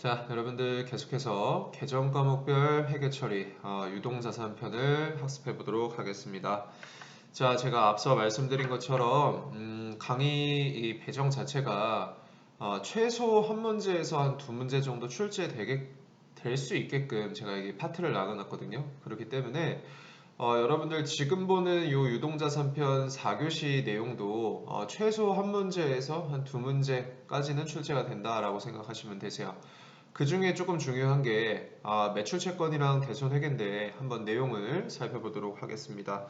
자, 여러분들 계속해서 계정 과목별 회계 처리 유동자산 편을 학습해 보도록 하겠습니다. 자, 제가 앞서 말씀드린 것처럼 강의 이 배정 자체가 최소 한 문제에서 한 두 문제 정도 출제되게 될 수 있게끔 제가 이 파트를 나눠놨거든요. 그렇기 때문에 여러분들 지금 보는 이 유동자산편 4교시 내용도 최소 한 문제에서 한 두 문제까지는 출제가 된다라고 생각하시면 되세요. 그 중에 조금 중요한 게 매출채권이랑 대손회계인데 한번 내용을 살펴보도록 하겠습니다.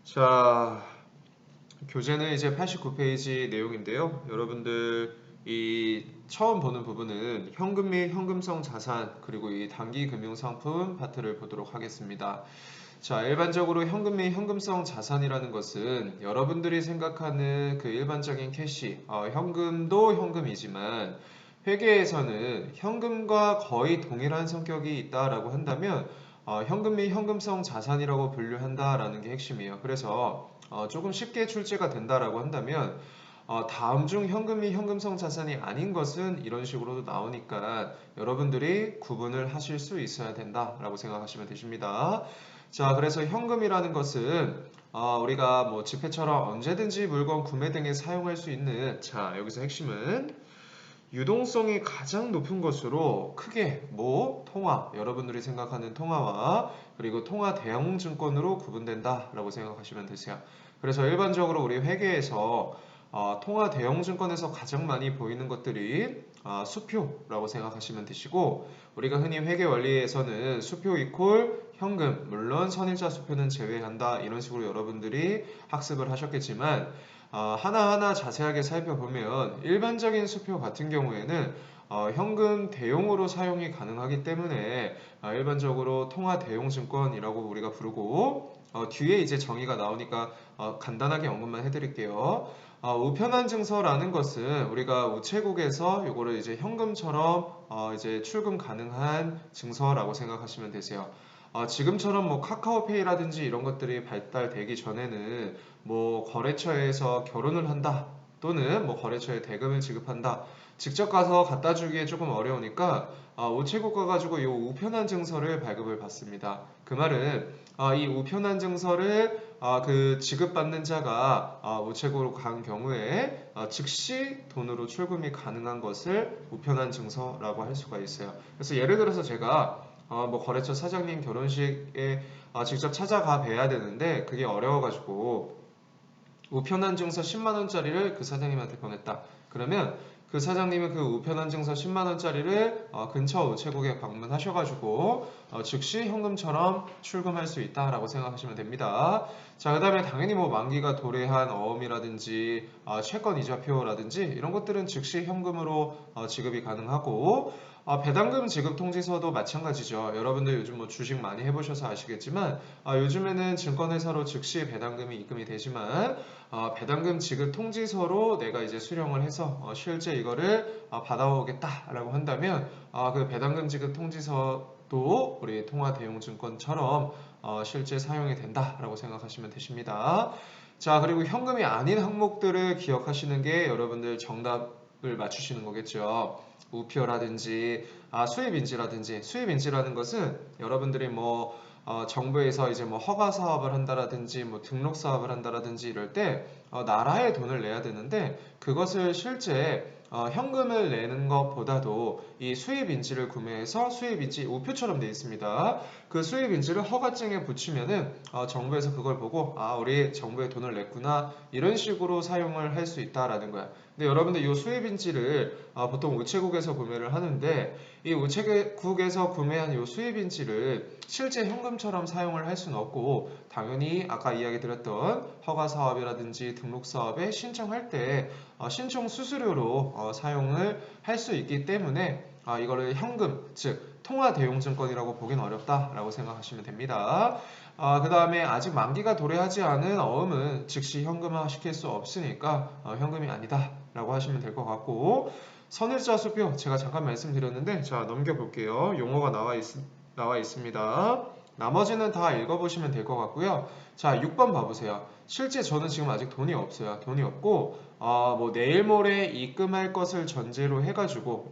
자, 교재는 이제 89페이지 내용인데요. 여러분들 이 처음 보는 부분은 현금 및 현금성 자산 그리고 이 단기금융상품 파트를 보도록 하겠습니다. 자, 일반적으로 현금 및 현금성 자산이라는 것은 여러분들이 생각하는 그 일반적인 캐시, 현금도 현금이지만 회계에서는 현금과 거의 동일한 성격이 있다라고 한다면 현금 및 현금성 자산이라고 분류한다라는 게 핵심이에요. 그래서 조금 쉽게 출제가 된다라고 한다면 다음 중 현금 및 현금성 자산이 아닌 것은 이런 식으로도 나오니까 여러분들이 구분을 하실 수 있어야 된다라고 생각하시면 되십니다. 자, 그래서 현금이라는 것은 우리가 뭐 지폐처럼 언제든지 물건 구매 등에 사용할 수 있는, 자, 여기서 핵심은 유동성이 가장 높은 것으로 크게 통화, 여러분들이 생각하는 통화와 그리고 통화 대형 증권으로 구분된다라고 생각하시면 되세요. 그래서 일반적으로 우리 회계에서 통화 대형 증권에서 가장 많이 보이는 것들이 수표라고 생각하시면 되시고, 우리가 흔히 회계 원리에서는 수표 이퀄 현금, 물론 선일자 수표는 제외한다, 이런 식으로 여러분들이 학습을 하셨겠지만 하나하나 자세하게 살펴보면 일반적인 수표 같은 경우에는 현금 대용으로 사용이 가능하기 때문에 일반적으로 통화 대용 증권이라고 우리가 부르고, 뒤에 이제 정의가 나오니까 간단하게 언급만 해드릴게요. 우편한 증서라는 것은 우리가 우체국에서 이거를 이제 현금처럼 이제 출금 가능한 증서라고 생각하시면 되세요. 지금처럼 뭐 카카오페이라든지 이런 것들이 발달되기 전에는 뭐 거래처에서 결혼을 한다, 또는 뭐 거래처에 대금을 지급한다, 직접 가서 갖다 주기에 조금 어려우니까 우체국 가가지고 이 우편한 증서를 발급을 받습니다. 그 말은 이 우편한 증서를 그 지급받는 자가 우체국으로 간 경우에 즉시 돈으로 출금이 가능한 것을 우편한 증서라고 할 수가 있어요. 그래서 예를 들어서 제가 뭐 거래처 사장님 결혼식에 직접 찾아가 뵈야 되는데 그게 어려워가지고 우편한 증서 10만원짜리를 그 사장님한테 보냈다. 그러면 그 사장님은 그 우편한 증서 10만원짜리를 근처 우체국에 방문하셔가지고 즉시 현금처럼 출금할 수 있다라고 생각하시면 됩니다. 자, 그 다음에 당연히 뭐 만기가 도래한 어음이라든지 채권 이자표라든지 이런 것들은 즉시 현금으로 지급이 가능하고, 배당금 지급 통지서도 마찬가지죠. 여러분들 요즘 뭐 주식 많이 해보셔서 아시겠지만 요즘에는 증권회사로 즉시 배당금이 입금이 되지만 배당금 지급 통지서로 내가 이제 수령을 해서 실제 이거를 받아오겠다라고 한다면 그 배당금 지급 통지서도 우리 통화 대용 증권처럼 실제 사용이 된다라고 생각하시면 되십니다. 자, 그리고 현금이 아닌 항목들을 기억하시는 게 여러분들 정답을 맞추시는 거겠죠. 우표라든지 수입인지라든지, 수입인지라는 것은 여러분들이 뭐 정부에서 이제 뭐 허가 사업을 한다라든지 뭐 등록 사업을 한다라든지 이럴 때 나라에 돈을 내야 되는데 그것을 실제 현금을 내는 것보다도 이 수입인지를 구매해서, 수입인지 우표처럼 되어 있습니다. 그 수입인지를 허가증에 붙이면은 정부에서 그걸 보고 우리 정부에 돈을 냈구나, 이런 식으로 사용을 할 수 있다라는 거야. 근데 여러분들 이 수입인지를 보통 우체국에서 구매를 하는데 이 우체국에서 구매한 이 수입인지를 실제 현금처럼 사용을 할 수는 없고, 당연히 아까 이야기 드렸던 허가 사업이라든지 등록 사업에 신청할 때 신청 수수료로 사용을 할 수 있기 때문에 이거를 현금, 즉 통화 대용 증권이라고 보긴 어렵다라고 생각하시면 됩니다. 그 다음에 아직 만기가 도래하지 않은 어음은 즉시 현금화 시킬 수 없으니까 현금이 아니다 라고 하시면 될 것 같고, 선일자 수표 제가 잠깐 말씀드렸는데 자, 넘겨볼게요. 용어가 나와 있습니다. 나머지는 다 읽어보시면 될 것 같고요. 자, 6번 봐보세요. 실제 저는 지금 아직 돈이 없어요. 돈이 없고 뭐 내일 모레 입금할 것을 전제로 해가지고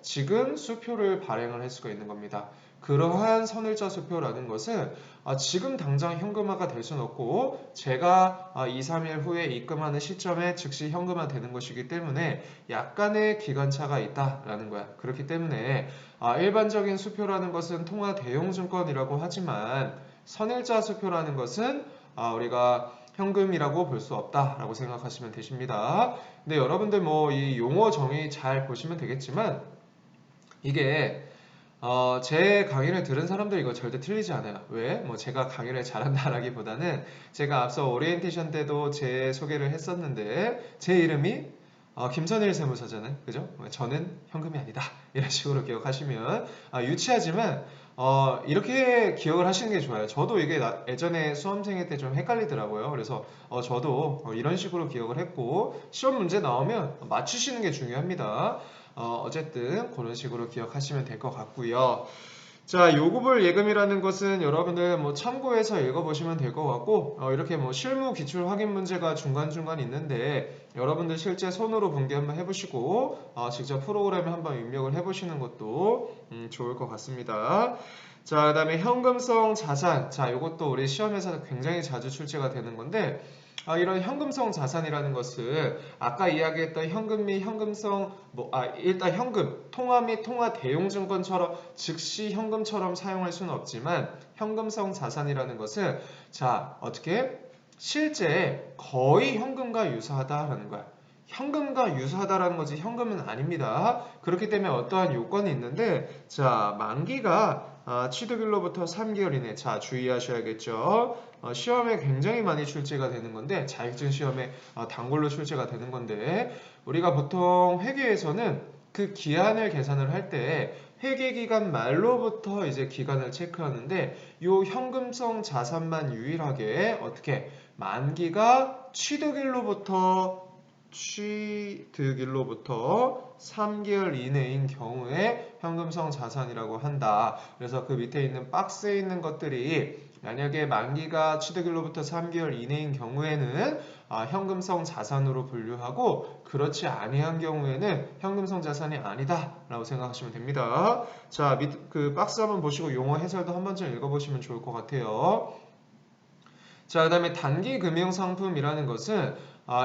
지금 수표를 발행을 할 수가 있는 겁니다. 그러한 선을자 수표라는 것은 지금 당장 현금화가 될 수는 없고 제가 2, 3일 후에 입금하는 시점에 즉시 현금화 되는 것이기 때문에 약간의 기간차가 있다라는 거야. 그렇기 때문에 일반적인 수표라는 것은 통화 대용증권이라고 하지만 선일자 수표라는 것은 우리가 현금이라고 볼 수 없다라고 생각하시면 되십니다. 근데 여러분들 뭐 이 용어 정의 잘 보시면 되겠지만 이게 제 강의를 들은 사람들 이거 절대 틀리지 않아요. 왜? 뭐 제가 강의를 잘한다라기보다는 제가 앞서 오리엔테이션 때도 제 소개를 했었는데 제 이름이 김선일 세무사잖아요. 그죠? 저는 현금이 아니다. 이런 식으로 기억하시면 유치하지만 이렇게 기억을 하시는 게 좋아요. 저도 이게 예전에 수험생일 때 좀 헷갈리더라고요. 그래서 저도 이런 식으로 기억을 했고 시험 문제 나오면 맞추시는 게 중요합니다. 어쨌든 그런 식으로 기억하시면 될 것 같고요. 자, 요구불 예금이라는 것은 여러분들 뭐 참고해서 읽어보시면 될 것 같고 이렇게 뭐 실무 기출 확인 문제가 중간중간 있는데 여러분들 실제 손으로 분기 한번 해보시고 직접 프로그램에 한번 입력을 해보시는 것도 좋을 것 같습니다. 자, 그 다음에 현금성 자산. 자, 이것도 우리 시험에서 굉장히 자주 출제가 되는 건데 이런 현금성 자산이라는 것은 아까 이야기했던 현금 및 현금성 일단 현금, 통화 및 통화 대용증권처럼 즉시 현금처럼 사용할 수는 없지만 현금성 자산이라는 것은 자, 어떻게 실제 거의 현금과 유사하다라는 거야. 현금과 유사하다라는 거지 현금은 아닙니다. 그렇기 때문에 어떠한 요건이 있는데 자, 만기가 취득일로부터 3개월 이내. 자, 주의하셔야겠죠. 시험에 굉장히 많이 출제가 되는 건데 자격증 시험에 단골로 출제가 되는 건데 우리가 보통 회계에서는 그 기한을 계산을 할 때 회계기간 말로부터 이제 기간을 체크하는데 요 현금성 자산만 유일하게 어떻게 만기가 취득일로부터 3개월 이내인 경우에 현금성 자산이라고 한다. 그래서 그 밑에 있는 박스에 있는 것들이 만약에 만기가 취득일로부터 3개월 이내인 경우에는 현금성 자산으로 분류하고 그렇지 아니한 경우에는 현금성 자산이 아니다 라고 생각하시면 됩니다. 자, 그 박스 한번 보시고 용어 해설도 한 번쯤 읽어보시면 좋을 것 같아요. 자, 그 다음에 단기금융상품이라는 것은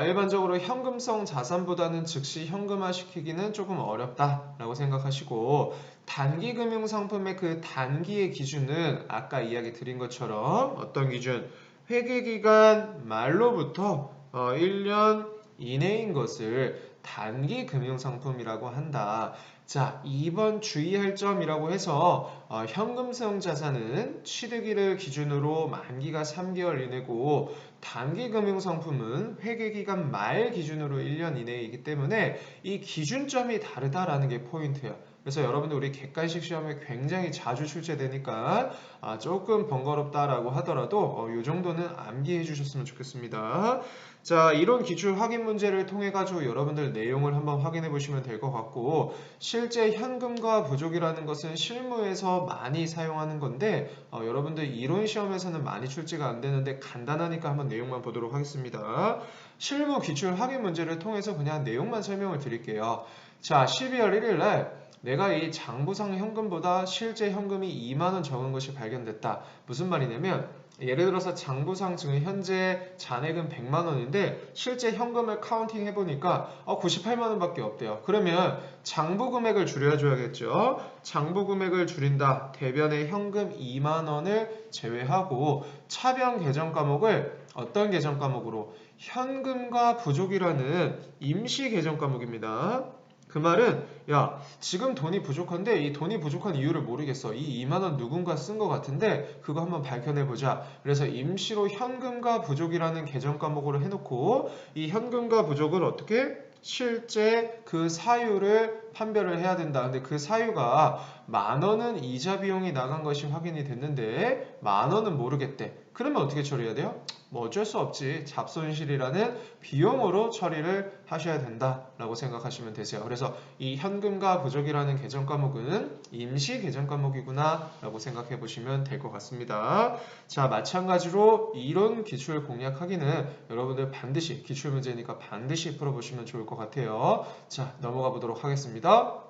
일반적으로 현금성 자산보다는 즉시 현금화시키기는 조금 어렵다라고 생각하시고 단기금융상품의 그 단기의 기준은 아까 이야기 드린 것처럼 어떤 기준? 회계기간 말로부터 1년 이내인 것을 단기금융상품이라고 한다. 자, 2번 주의할 점이라고 해서 현금성 자산은 취득일을 기준으로 만기가 3개월 이내고 단기금융상품은 회계기간 말 기준으로 1년 이내이기 때문에 이 기준점이 다르다라는 게 포인트예요. 그래서 여러분들 우리 객관식 시험에 굉장히 자주 출제되니까 조금 번거롭다라고 하더라도 이 정도는 암기해 주셨으면 좋겠습니다. 자, 이론 기출 확인 문제를 통해 가지고 여러분들 내용을 한번 확인해 보시면 될 것 같고 실제 현금과 부족이라는 것은 실무에서 많이 사용하는 건데 여러분들 이론 시험에서는 많이 출제가 안 되는데 간단하니까 한번 내용만 보도록 하겠습니다. 실무 기출 확인 문제를 통해서 그냥 내용만 설명을 드릴게요. 자, 12월 1일 날 내가 이 장부상 현금보다 실제 현금이 2만원 적은 것이 발견됐다. 무슨 말이냐면 예를 들어서 장부상 지금 현재 잔액은 100만원인데 실제 현금을 카운팅 해보니까 98만원 밖에 없대요. 그러면 장부 금액을 줄여줘야겠죠. 장부 금액을 줄인다. 대변의 현금 2만원을 제외하고 차변 계정 과목을 어떤 계정 과목으로? 현금과 부족이라는 임시 계정 과목입니다. 그 말은 야, 지금 돈이 부족한데 이 돈이 부족한 이유를 모르겠어. 이 2만원 누군가 쓴 것 같은데 그거 한번 밝혀내보자. 그래서 임시로 현금과 부족이라는 계정 과목으로 해놓고 이 현금과 부족을 어떻게? 실제 그 사유를 판별을 해야 된다. 근데 그 사유가 만원은 이자 비용이 나간 것이 확인이 됐는데 만원은 모르겠대. 그러면 어떻게 처리해야 돼요? 뭐 어쩔 수 없지. 잡손실이라는 비용으로 처리를 하셔야 된다라고 생각하시면 되세요. 그래서 이 현금과 부족이라는 계정 과목은 임시 계정 과목이구나라고 생각해 보시면 될 것 같습니다. 자, 마찬가지로 이론 기출 공략하기는 여러분들 반드시 기출 문제니까 반드시 풀어보시면 좋을 것 같아요. 자, 넘어가 보도록 하겠습니다.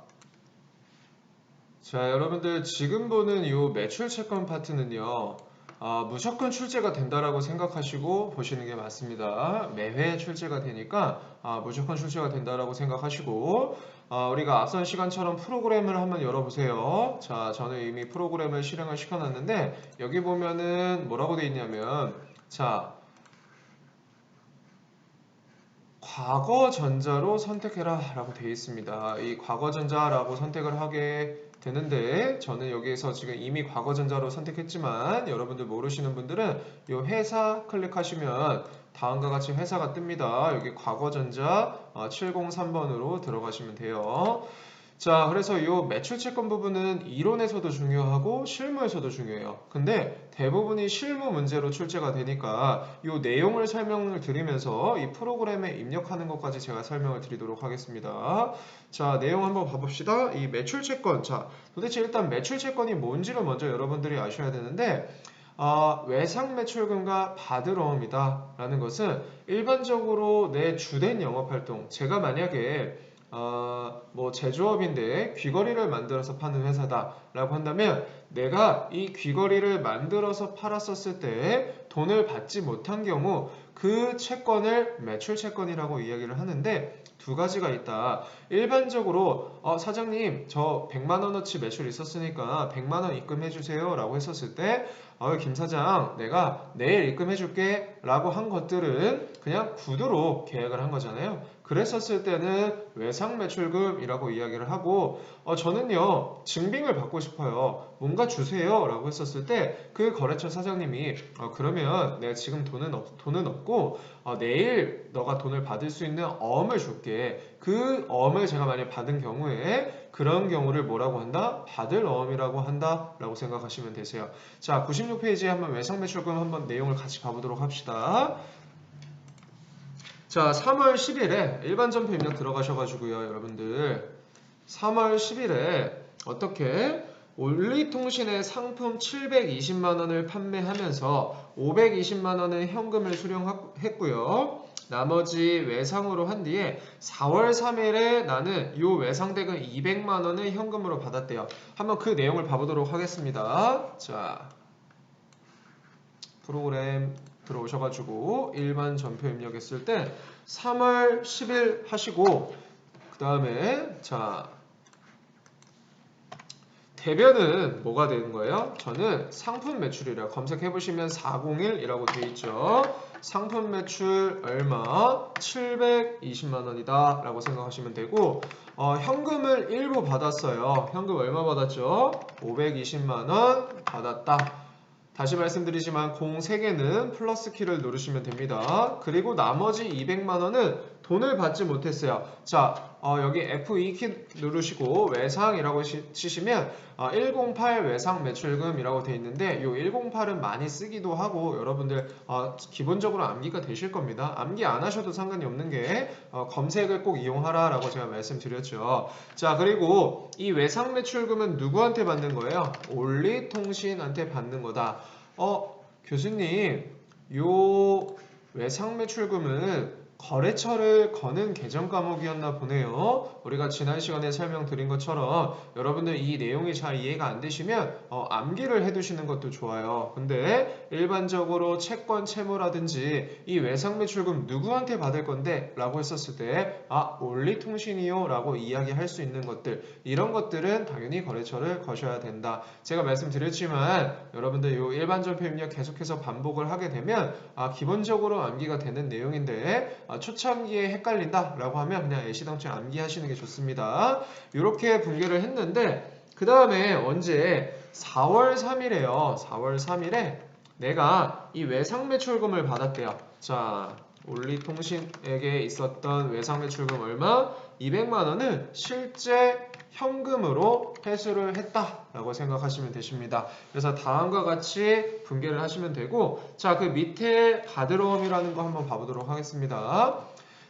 자, 여러분들 지금 보는 이 매출 채권 파트는요. 무조건 출제가 된다라고 생각하시고 보시는 게 맞습니다. 매회 출제가 되니까 무조건 출제가 된다라고 생각하시고 우리가 앞선 시간처럼 프로그램을 한번 열어보세요. 자, 저는 이미 프로그램을 실행을 시켜놨는데 여기 보면은 뭐라고 돼 있냐면 자, 과거전자로 선택해라 라고 되어 있습니다. 이 과거전자라고 선택을 하게 되는데 저는 여기에서 지금 이미 과거전자로 선택했지만 여러분들 모르시는 분들은 이 회사 클릭하시면 다음과 같이 회사가 뜹니다. 여기 과거전자 703번으로 들어가시면 돼요. 자, 그래서 이 매출채권 부분은 이론에서도 중요하고 실무에서도 중요해요. 근데 대부분이 실무 문제로 출제가 되니까 이 내용을 설명을 드리면서 이 프로그램에 입력하는 것까지 제가 설명을 드리도록 하겠습니다. 자, 내용 한번 봐봅시다. 이 매출채권. 자, 도대체 일단 매출채권이 뭔지를 먼저 여러분들이 아셔야 되는데 외상 매출금과 받으러옵니다 라는 것은 일반적으로 내 주된 영업활동, 제가 만약에 뭐 제조업인데 귀걸이를 만들어서 파는 회사다 라고 한다면 내가 이 귀걸이를 만들어서 팔았었을 때 돈을 받지 못한 경우 그 채권을 매출채권이라고 이야기를 하는데 두 가지가 있다. 일반적으로 사장님 저 100만원어치 매출 있었으니까 100만원 입금해 주세요 라고 했었을 때 김 사장 내가 내일 입금해 줄게 라고 한 것들은 그냥 구두로 계약을 한 거잖아요. 그랬었을 때는 외상매출금이라고 이야기를 하고 저는요 증빙을 받고 싶어요. 뭔가 주세요 라고 했었을 때 그 거래처 사장님이 그러면 내가 지금 돈은 없고 내일 너가 돈을 받을 수 있는 어음을 줄게. 그 어음을 제가 만약 받은 경우에 그런 경우를 뭐라고 한다? 받을 어음이라고 한다 라고 생각하시면 되세요. 자, 96페이지에 한번 외상매출금 한번 내용을 같이 봐보도록 합시다. 자, 3월 10일에 일반 전표 입력 들어가셔가지고요, 여러분들 3월 10일에 어떻게 올리통신의 상품 720만원을 판매하면서 520만원의 현금을 수령했고요. 나머지 외상으로 한 뒤에 4월 3일에 나는 이 외상대금 200만원을 현금으로 받았대요. 한번 그 내용을 봐보도록 하겠습니다. 자, 프로그램 들어오셔가지고 일반 전표 입력했을 때 3월 10일 하시고 그 다음에 자 대변은 뭐가 되는 거예요? 저는 상품 매출이라 검색해보시면 401이라고 되어 있죠. 상품 매출 얼마? 720만원이다 라고 생각하시면 되고 현금을 일부 받았어요. 현금 얼마 받았죠? 520만원 받았다. 다시 말씀드리지만 공 3개는 플러스 키를 누르시면 됩니다. 그리고 나머지 200만원은 돈을 받지 못했어요. 자, 여기 F2키 누르시고 외상이라고 치시면 108 외상 매출금이라고 되어 있는데 이 108은 많이 쓰기도 하고 여러분들 기본적으로 암기가 되실 겁니다. 암기 안 하셔도 상관이 없는 게 검색을 꼭 이용하라 라고 제가 말씀드렸죠. 자, 그리고 이 외상 매출금은 누구한테 받는 거예요? 올리통신한테 받는 거다. 교수님 요 외상 매출금은 거래처를 거는 계정 과목이었나 보네요. 우리가 지난 시간에 설명드린 것처럼 여러분들 이 내용이 잘 이해가 안 되시면 암기를 해두시는 것도 좋아요. 근데 일반적으로 채권 채무라든지 이 외상 매출금 누구한테 받을 건데? 라고 했었을 때 올리통신이요 라고 이야기할 수 있는 것들 이런 것들은 당연히 거래처를 거셔야 된다. 제가 말씀드렸지만 여러분들 이 일반 전표 입력 계속해서 반복을 하게 되면 기본적으로 암기가 되는 내용인데 초창기에 헷갈린다 라고 하면 그냥 애시당초 암기하시는 게 좋습니다. 이렇게 분개를 했는데 그 다음에 언제 4월 3일에요. 4월 3일에 내가 이 외상 매출금을 받았대요. 자, 올리통신에게 있었던 외상매출금 얼마? 200만 원을 실제 현금으로 회수를 했다라고 생각하시면 되십니다. 그래서 다음과 같이 분개를 하시면 되고, 자, 그 밑에 받으러옴이라는 거 한번 봐보도록 하겠습니다.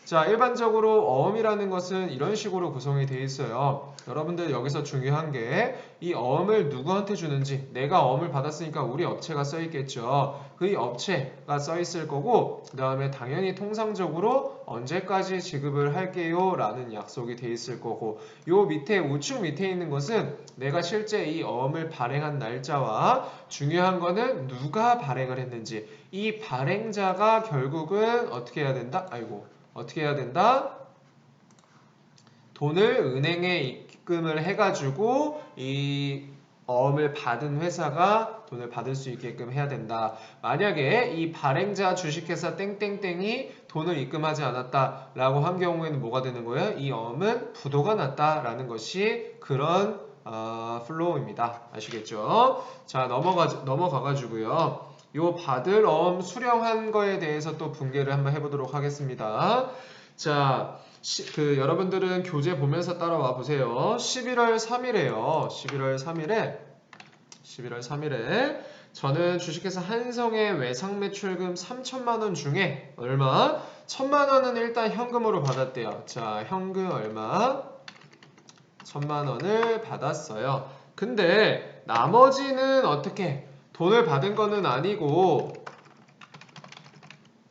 자, 일반적으로 어음이라는 것은 이런 식으로 구성이 되어 있어요. 여러분들 여기서 중요한 게 이 어음을 누구한테 주는지, 내가 어음을 받았으니까 우리 업체가 써 있겠죠. 그 업체가 써 있을 거고, 그 다음에 당연히 통상적으로 언제까지 지급을 할게요 라는 약속이 되어 있을 거고, 요 밑에 우측 밑에 있는 것은 내가 실제 이 어음을 발행한 날짜와 중요한 거는 누가 발행을 했는지, 이 발행자가 결국은 어떻게 해야 된다? 어떻게 해야 된다? 돈을 은행에 입금을 해가지고 이 어음을 받은 회사가 돈을 받을 수 있게끔 해야 된다. 만약에 이 발행자 주식회사 땡땡땡이 돈을 입금하지 않았다라고 한 경우에는 뭐가 되는 거예요? 이 어음은 부도가 났다라는 것이 그런 플로우입니다. 아시겠죠? 자, 넘어가가지고요. 요 받을 어음 수령한 거에 대해서 또 분개를 한번 해보도록 하겠습니다. 자, 여러분들은 교재 보면서 따라와 보세요. 11월 3일에요. 11월 3일에 저는 주식회사 한성의 외상매출금 3천만 원 중에 얼마? 1,000만 원은 일단 현금으로 받았대요. 자, 현금 얼마? 1,000만 원을 받았어요. 근데 나머지는 어떻게? 돈을 받은 거는 아니고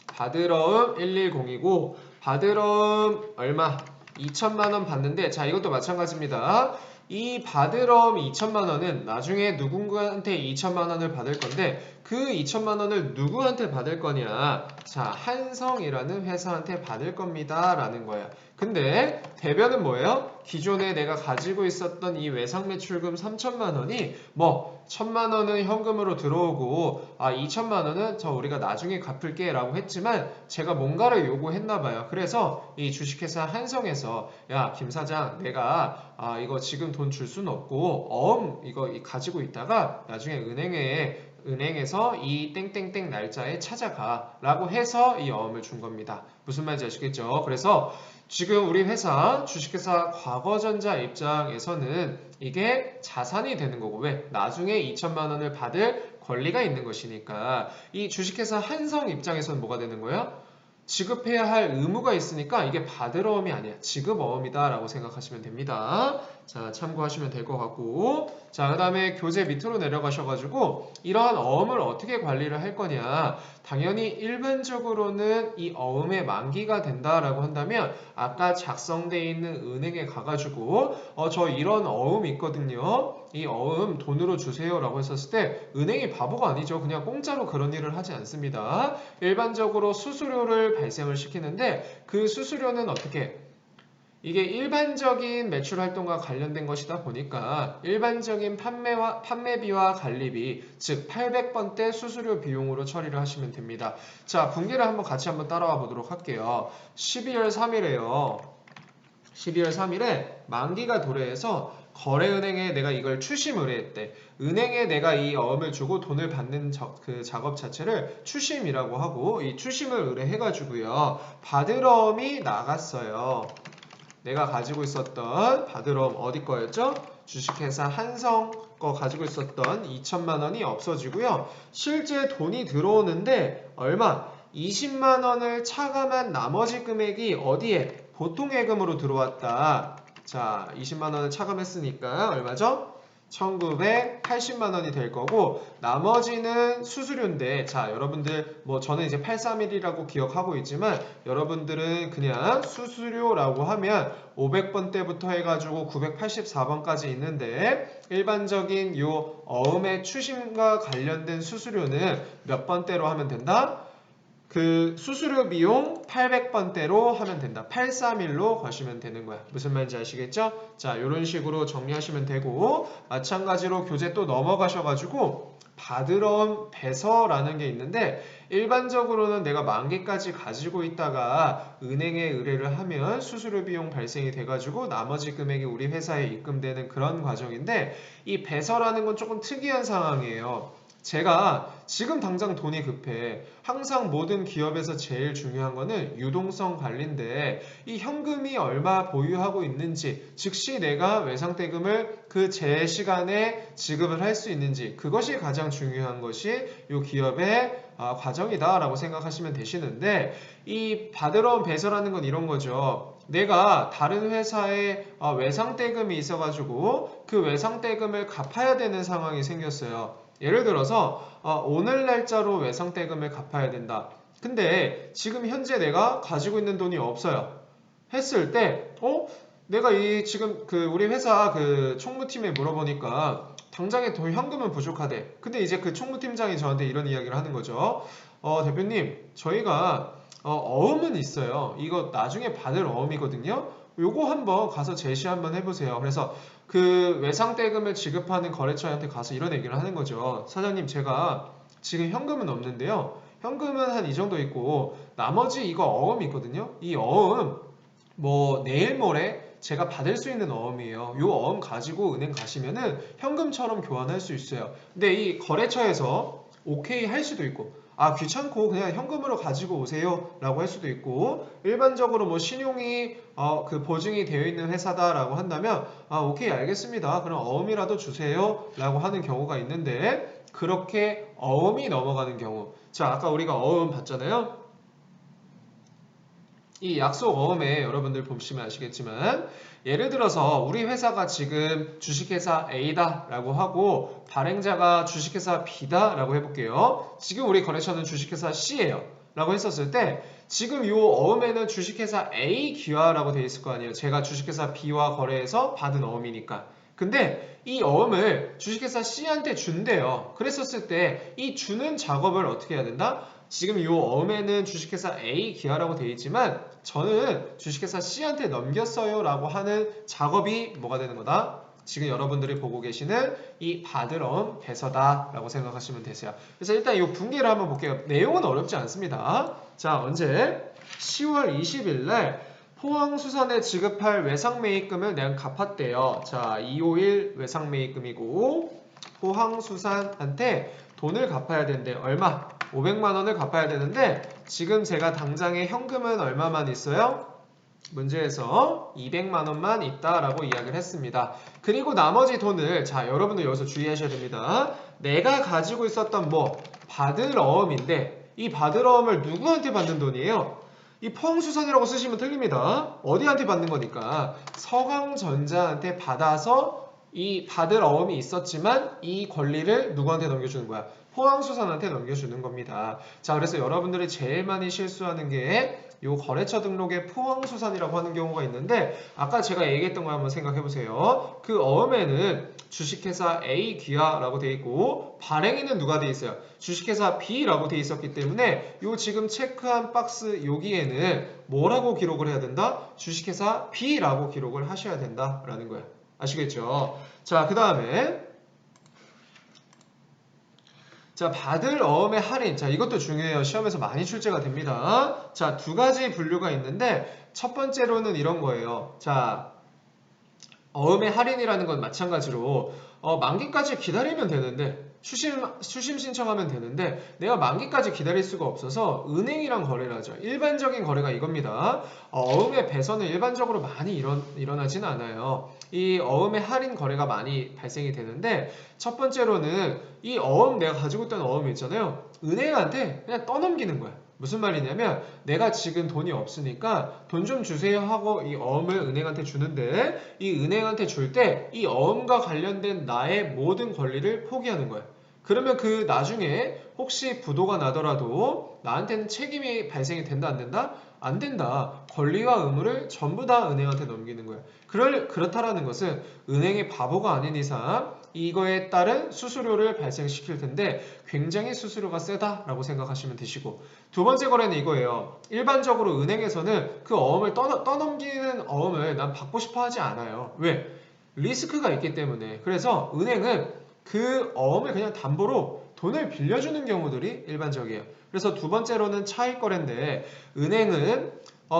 받으러음 110이고 받으러음 얼마? 2천만 원 받는데, 자, 이것도 마찬가지입니다. 이 받으러음 2천만 원은 나중에 누군가한테 2천만 원을 받을 건데, 그 2천만 원을 누구한테 받을 거냐? 자, 한성이라는 회사한테 받을 겁니다 라는 거예요. 근데 대변은 뭐예요? 기존에 내가 가지고 있었던 이 외상매출금 3천만 원이 1,000만 원은 현금으로 들어오고 2천만 원은 저 우리가 나중에 갚을게 라고 했지만 제가 뭔가를 요구했나 봐요. 그래서 이 주식회사 한성에서 야, 김 사장, 내가 이거 지금 돈 줄 수는 없고 이거 가지고 있다가 나중에 은행에서 이 땡땡땡 날짜에 찾아가 라고 해서 이 어음을 준 겁니다. 무슨 말인지 아시겠죠? 그래서 지금 우리 회사, 주식회사 과거전자 입장에서는 이게 자산이 되는 거고, 왜? 나중에 2천만 원을 받을 권리가 있는 것이니까. 이 주식회사 한성 입장에서는 뭐가 되는 거예요? 지급해야 할 의무가 있으니까 이게 받으러움이 아니야. 지급어음이다 라고 생각하시면 됩니다. 자, 참고하시면 될 것 같고, 자, 그 다음에 교재 밑으로 내려가셔가지고 이러한 어음을 어떻게 관리를 할 거냐. 당연히 일반적으로는 이 어음의 만기가 된다라고 한다면 아까 작성되어 있는 은행에 가가지고 저 이런 어음 있거든요. 이 어음 돈으로 주세요 라고 했었을 때 은행이 바보가 아니죠. 그냥 공짜로 그런 일을 하지 않습니다. 일반적으로 수수료를 발생을 시키는데 그 수수료는 어떻게? 이게 일반적인 매출 활동과 관련된 것이다 보니까 일반적인 판매비와 관리비, 즉 800번대 수수료 비용으로 처리를 하시면 됩니다. 자, 분기를 같이 한번 따라와 보도록 할게요. 12월 3일에 만기가 도래해서 거래은행에 내가 이걸 추심 의뢰했대. 은행에 내가 이 어음을 주고 돈을 받는 그 작업 자체를 추심이라고 하고, 이 추심을 의뢰해가지고요. 받으러음이 나갔어요. 내가 가지고 있었던 받으러움 어디 거였죠? 주식회사 한성 거 가지고 있었던 2천만 원이 없어지고요. 실제 돈이 들어오는데 얼마? 20만 원을 차감한 나머지 금액이 어디에? 보통예금으로 들어왔다. 자, 20만 원을 차감했으니까 얼마죠? 1980만 원이 될 거고, 나머지는 수수료인데, 자, 여러분들 저는 이제 831이라고 기억하고 있지만 여러분들은 그냥 수수료라고 하면 500번대부터 해가지고 984번까지 있는데, 일반적인 요 어음의 추심과 관련된 수수료는 몇 번대로 하면 된다? 그 수수료 비용 800번대로 하면 된다. 831로 거시면 되는 거야. 무슨 말인지 아시겠죠? 자, 이런 식으로 정리하시면 되고, 마찬가지로 교재 또 넘어가셔가지고 받으러움 배서라는 게 있는데, 일반적으로는 내가 만기까지 가지고 있다가 은행에 의뢰를 하면 수수료 비용 발생이 돼가지고 나머지 금액이 우리 회사에 입금되는 그런 과정인데, 이 배서라는 건 조금 특이한 상황이에요. 제가 지금 당장 돈이 급해. 항상 모든 기업에서 제일 중요한 거는 유동성 관리인데 이 현금이 얼마 보유하고 있는지, 즉시 내가 외상대금을 그 제 시간에 지급을 할 수 있는지, 그것이 가장 중요한 것이 이 기업의 과정이다라고 생각하시면 되시는데, 이 받으러 온 배서라는 건 이런 거죠. 내가 다른 회사에 외상대금이 있어가지고 그 외상대금을 갚아야 되는 상황이 생겼어요. 예를 들어서 오늘 날짜로 외상대금을 갚아야 된다. 근데 지금 현재 내가 가지고 있는 돈이 없어요. 했을 때 내가 이 지금 그 우리 회사 그 총무팀에 물어보니까 당장에 돈 현금은 부족하대. 근데 이제 그 총무팀장이 저한테 이런 이야기를 하는 거죠. 대표님, 저희가 어음은 있어요. 이거 나중에 받을 어음이거든요. 요거 한번 가서 제시 한번 해보세요. 그래서 그 외상대금을 지급하는 거래처한테 가서 이런 얘기를 하는 거죠. 사장님, 제가 지금 현금은 없는데요. 현금은 한 이 정도 있고 나머지 이거 어음이 있거든요. 이 어음 뭐 내일 모레 제가 받을 수 있는 어음이에요. 요 어음 가지고 은행 가시면은 현금처럼 교환할 수 있어요. 근데 이 거래처에서 오케이 할 수도 있고, 귀찮고 그냥 현금으로 가지고 오세요 라고 할 수도 있고, 일반적으로 뭐 신용이 그 보증이 되어 있는 회사다라고 한다면 오케이 알겠습니다, 그럼 어음이라도 주세요 라고 하는 경우가 있는데, 그렇게 어음이 넘어가는 경우, 자 아까 우리가 어음 봤잖아요. 이 약속 어음에 여러분들 보시면 아시겠지만, 예를 들어서 우리 회사가 지금 주식회사 A다 라고 하고 발행자가 주식회사 B다 라고 해볼게요. 지금 우리 거래처는 주식회사 C예요 라고 했었을 때, 지금 이 어음에는 주식회사 A 기화라고 되어 있을 거 아니에요. 제가 주식회사 B와 거래해서 받은 어음이니까. 근데 이 어음을 주식회사 C한테 준대요. 그랬었을 때 이 주는 작업을 어떻게 해야 된다? 지금 이 어음에는 주식회사 A 기하라고 되어 있지만 저는 주식회사 C한테 넘겼어요 라고 하는 작업이 뭐가 되는 거다? 지금 여러분들이 보고 계시는 이 받을 어음 배서다 라고 생각하시면 되세요. 그래서 일단 이 분기를 한번 볼게요. 내용은 어렵지 않습니다. 자, 언제? 10월 20일 날 포항수산에 지급할 외상매입금을 내가 갚았대요. 자, 251 외상매입금이고 포항수산한테 돈을 갚아야 된대. 얼마? 500만 원을 갚아야 되는데 지금 제가 당장에 현금은 얼마만 있어요? 문제에서 200만 원만 있다라고 이야기를 했습니다. 그리고 나머지 돈을, 자 여러분들 여기서 주의하셔야 됩니다. 내가 가지고 있었던 뭐 받을 어음인데, 이 받을 어음을 누구한테 받는 돈이에요? 이 포항수산이라고 쓰시면 틀립니다. 어디한테 받는 거니까 서강전자한테 받아서 이 받을 어음이 있었지만 이 권리를 누구한테 넘겨주는 거야? 포항수산한테 넘겨주는 겁니다. 자, 그래서 여러분들이 제일 많이 실수하는 게 요 거래처 등록에 포항수산이라고 하는 경우가 있는데, 아까 제가 얘기했던 거 한번 생각해 보세요. 그 어음에는 주식회사 A 기아라고 돼 있고 발행인은 누가 돼 있어요? 주식회사 B라고 돼 있었기 때문에 요 지금 체크한 박스 여기에는 뭐라고 기록을 해야 된다? 주식회사 B라고 기록을 하셔야 된다라는 거예요. 아시겠죠? 자, 그 다음에 자, 받을 어음의 할인. 자, 이것도 중요해요. 시험에서 많이 출제가 됩니다. 자, 두 가지 분류가 있는데 첫 번째로는 이런 거예요. 자, 어음의 할인이라는 건 마찬가지로 만기까지 기다리면 되는데, 수심 신청하면 되는데 내가 만기까지 기다릴 수가 없어서 은행이랑 거래를 하죠. 일반적인 거래가 이겁니다. 어음의 배선은 일반적으로 많이 일어나진 않아요. 이 어음의 할인 거래가 많이 발생이 되는데, 첫 번째로는 이 어음, 내가 가지고 있던 어음 있잖아요. 은행한테 그냥 떠넘기는 거야. 무슨 말이냐면 내가 지금 돈이 없으니까 돈 좀 주세요 하고 이 어음을 은행한테 주는데, 이 은행한테 줄 때 이 어음과 관련된 나의 모든 권리를 포기하는 거야. 그러면 그 나중에 혹시 부도가 나더라도 나한테는 책임이 발생이 된다 안 된다? 안 된다. 권리와 의무를 전부 다 은행한테 넘기는 거야. 그렇다라는 것은 은행이 바보가 아닌 이상 이거에 따른 수수료를 발생시킬 텐데 굉장히 수수료가 세다라고 생각하시면 되시고, 두 번째 거래는 이거예요. 일반적으로 은행에서는 그 어음을 떠넘기는 어음을 난 받고 싶어 하지 않아요. 왜? 리스크가 있기 때문에. 그래서 은행은 그 어음을 그냥 담보로 돈을 빌려주는 경우들이 일반적이에요. 그래서 두 번째로는 차익 거래인데, 은행은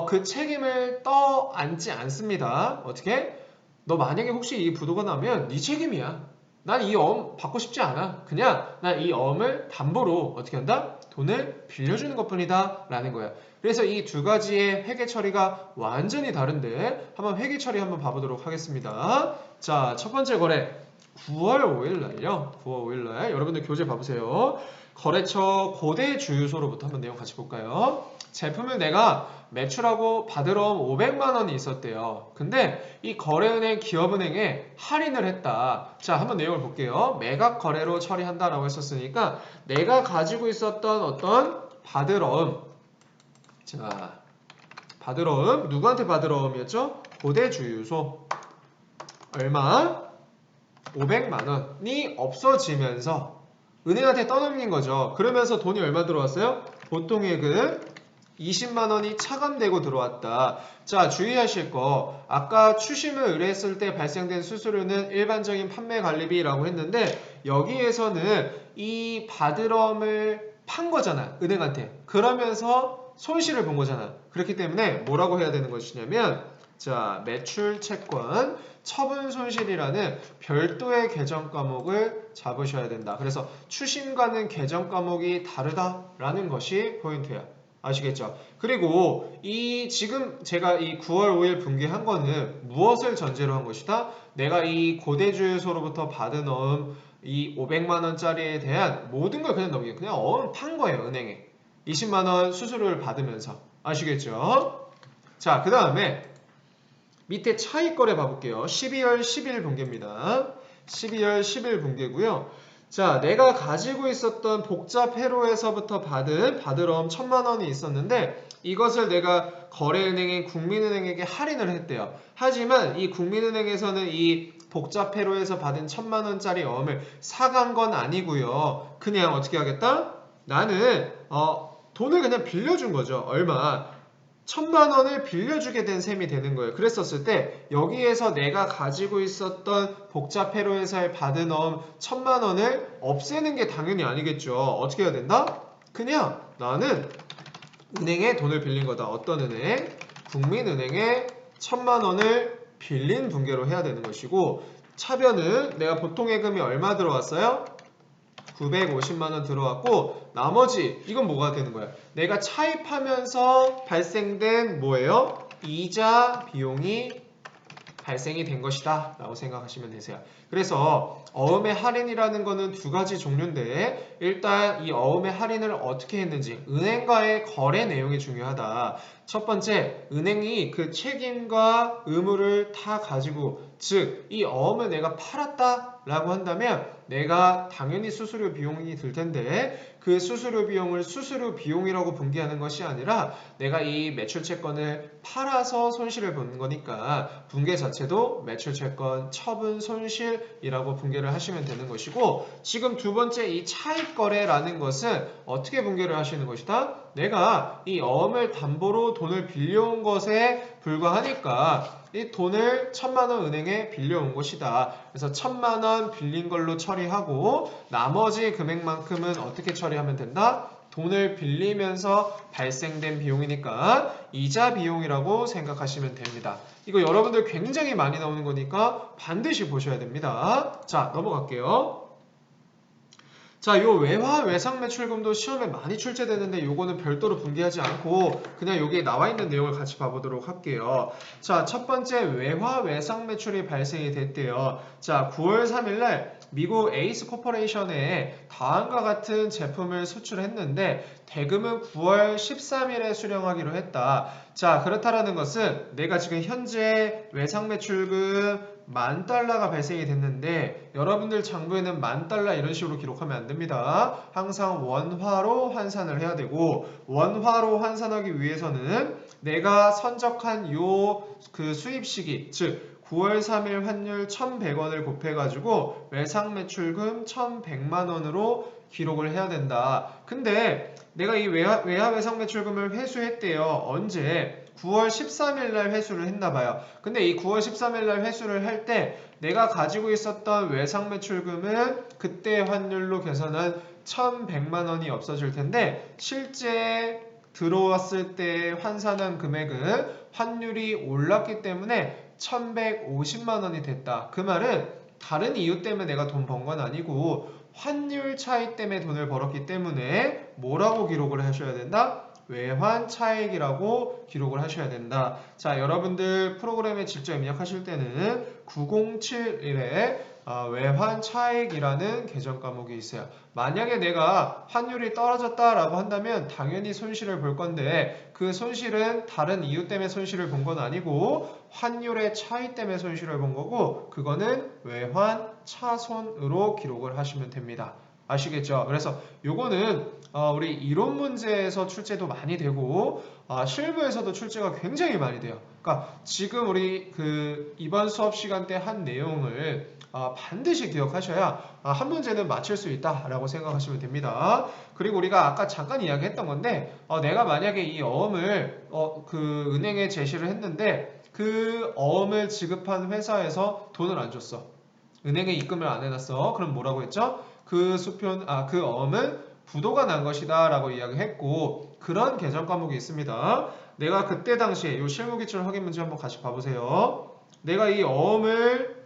그 책임을 떠안지 않습니다. 어떻게? 너 만약에 혹시 이 부도가 나면 네 책임이야. 난 이 어음 받고 싶지 않아. 그냥 난 이 어음을 담보로 어떻게 한다? 돈을 빌려주는 것뿐이다 라는 거야. 그래서 이 두 가지의 회계 처리가 완전히 다른데 한번 회계 처리 한번 봐보도록 하겠습니다. 자, 첫 번째 거래 9월 5일 날요. 9월 5일 날 여러분들 교재 봐보세요. 거래처 고대 주유소로부터 한번 내용 같이 볼까요? 제품을 내가 매출하고 받으러 온 500만 원이 있었대요. 근데 이 거래은행 기업은행에 할인을 했다. 자, 한번 내용을 볼게요. 매각 거래로 처리한다라고 했었으니까 내가 가지고 있었던 어떤 받으러음, 자, 받으러음 누구한테 받으러음이었죠? 고대 주유소 얼마? 500만 원이 없어지면서 은행한테 떠넘긴 거죠. 그러면서 돈이 얼마 들어왔어요? 보통액은 20만 원이 차감되고 들어왔다. 자, 주의하실 거. 아까 추심을 의뢰했을 때 발생된 수수료는 일반적인 판매 관리비라고 했는데 여기에서는 이 받으럼을 판 거잖아. 은행한테. 그러면서 손실을 본 거잖아. 그렇기 때문에 뭐라고 해야 되는 것이냐면 자, 매출 채권 처분 손실이라는 별도의 계정 과목을 잡으셔야 된다. 그래서 추심과는 계정 과목이 다르다라는 것이 포인트야. 아시겠죠? 그리고 이 지금 제가 이 9월 5일 분기한 거는 무엇을 전제로 한 것이다? 내가 이 고대주유소로부터 받은 어음 이 500만 원짜리에 대한 모든 걸 그냥 넘기고 그냥 어음 판 거예요, 은행에. 20만 원 수수료를 받으면서. 아시겠죠? 자, 그 다음에 밑에 차익 거래 봐볼게요. 12월 10일 분기입니다. 12월 10일 분기고요. 자, 내가 가지고 있었던 복잡 회로에서부터 받은 받으러움 1000만 원이 있었는데 이것을 내가 거래은행인 국민은행에게 할인을 했대요. 하지만 이 국민은행에서는 이 복잡 회로에서 받은 1000만 원짜리 어음을 사간 건 아니고요. 그냥 어떻게 하겠다? 나는 돈을 그냥 빌려준 거죠. 얼마? 1000만 원을 빌려주게 된 셈이 되는 거예요. 그랬었을 때 여기에서 내가 가지고 있었던 복잡회로에서 받은 어음 1000만 원을 없애는 게 당연히 아니겠죠. 어떻게 해야 된다? 그냥 나는 은행에 돈을 빌린 거다. 어떤 은행? 국민은행에 1000만 원을 빌린 분계로 해야 되는 것이고 차변은 내가 보통예금이 얼마 들어왔어요? 950만 원 들어왔고 나머지 이건 뭐가 되는 거야? 내가 차입하면서 발생된 뭐예요? 이자 비용이 발생이 된 것이다 라고 생각하시면 되세요. 그래서 어음의 할인이라는 거는 두 가지 종류인데 일단 이 어음의 할인을 어떻게 했는지 은행과의 거래 내용이 중요하다. 첫 번째, 은행이 그 책임과 의무를 다 가지고 즉 이 어음을 내가 팔았다 라고 한다면 내가 당연히 수수료 비용이 들 텐데 그 수수료 비용을 수수료 비용이라고 분기하는 것이 아니라 내가 이 매출채권을 팔아서 손실을 보는 거니까 분계 자체도 매출채권 처분 손실이라고 분계를 하시면 되는 것이고 지금 두 번째 이 차익거래라는 것은 어떻게 분계를 하시는 것이다? 내가 이 어음을 담보로 돈을 빌려온 것에 불과하니까 이 돈을 1000만 원 은행에 빌려온 것이다. 그래서 1000만 원 빌린 걸로 처리하고 나머지 금액만큼은 어떻게 처리하면 된다? 돈을 빌리면서 발생된 비용이니까 이자 비용이라고 생각하시면 됩니다. 이거 여러분들 굉장히 많이 나오는 거니까 반드시 보셔야 됩니다. 자, 넘어갈게요. 자, 요 외화 외상 매출금도 시험에 많이 출제되는데 요거는 별도로 분기하지 않고 그냥 여기에 나와 있는 내용을 같이 봐보도록 할게요. 자, 첫 번째 외화 외상 매출이 발생이 됐대요. 자, 9월 3일날 미국 에이스 코퍼레이션에 다음과 같은 제품을 수출했는데 대금은 9월 13일에 수령하기로 했다. 자, 그렇다라는 것은 내가 지금 현재 외상 매출금 $10,000가 발생이 됐는데 여러분들 장부에는 $10,000 이런 식으로 기록하면 안 됩니다. 항상 원화로 환산을 해야 되고 원화로 환산하기 위해서는 내가 선적한 요 그 수입 시기 즉 9월 3일 환율 1,100원을 곱해가지고 외상 매출금 1,100만 원으로 기록을 해야 된다. 근데 내가 이 외화 외상 매출금을 회수했대요. 언제? 9월 13일 날 회수를 했나봐요. 근데 이 9월 13일 날 회수를 할 때 내가 가지고 있었던 외상 매출금은 그때 환율로 계산한 1,100만 원이 없어질 텐데 실제 들어왔을 때 환산한 금액은 환율이 올랐기 때문에 1,150만 원이 됐다. 그 말은 다른 이유 때문에 내가 돈 번 건 아니고 환율 차이 때문에 돈을 벌었기 때문에 뭐라고 기록을 하셔야 된다? 외환 차익이라고 기록을 하셔야 된다. 자, 여러분들 프로그램에 직접 입력하실 때는 9071에 외환 차익이라는 계정 과목이 있어요. 만약에 내가 환율이 떨어졌다라고 한다면 당연히 손실을 볼 건데 그 손실은 다른 이유 때문에 손실을 본 건 아니고 환율의 차이 때문에 손실을 본 거고 그거는 외환 차손으로 기록을 하시면 됩니다. 아시겠죠? 그래서 요거는 우리 이론 문제에서 출제도 많이 되고 실무에서도 출제가 굉장히 많이 돼요. 그러니까 지금 우리 이번 수업 시간 때 한 내용을 반드시 기억하셔야 한 문제는 맞출 수 있다라고 생각하시면 됩니다. 그리고 우리가 아까 잠깐 이야기했던 건데 내가 만약에 이 어음을 은행에 제시를 했는데 그 어음을 지급한 회사에서 돈을 안 줬어. 은행에 입금을 안 해놨어. 그럼 뭐라고 했죠? 그 어음은 부도가 난 것이다 라고 이야기했고 그런 계정 과목이 있습니다. 내가 그때 당시에 이 실무기출 확인 문제 한번 같이 봐보세요. 내가 이 어음을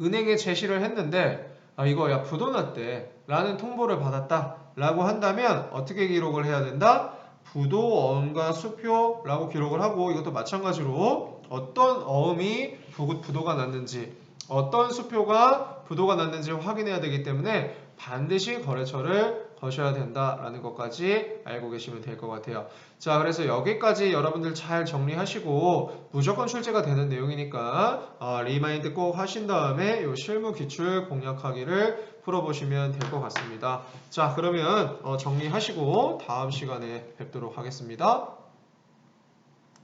은행에 제시를 했는데 이거 야 부도 났대 라는 통보를 받았다 라고 한다면 어떻게 기록을 해야 된다? 부도 어음과 수표 라고 기록을 하고 이것도 마찬가지로 어떤 어음이 부도가 났는지 어떤 수표가 부도가 났는지 확인해야 되기 때문에 반드시 거래처를 거셔야 된다라는 것까지 알고 계시면 될 것 같아요. 자, 그래서 여기까지 여러분들 잘 정리하시고 무조건 출제가 되는 내용이니까 리마인드 꼭 하신 다음에 이 실무 기출 공략하기를 풀어보시면 될 것 같습니다. 자, 그러면 정리하시고 다음 시간에 뵙도록 하겠습니다.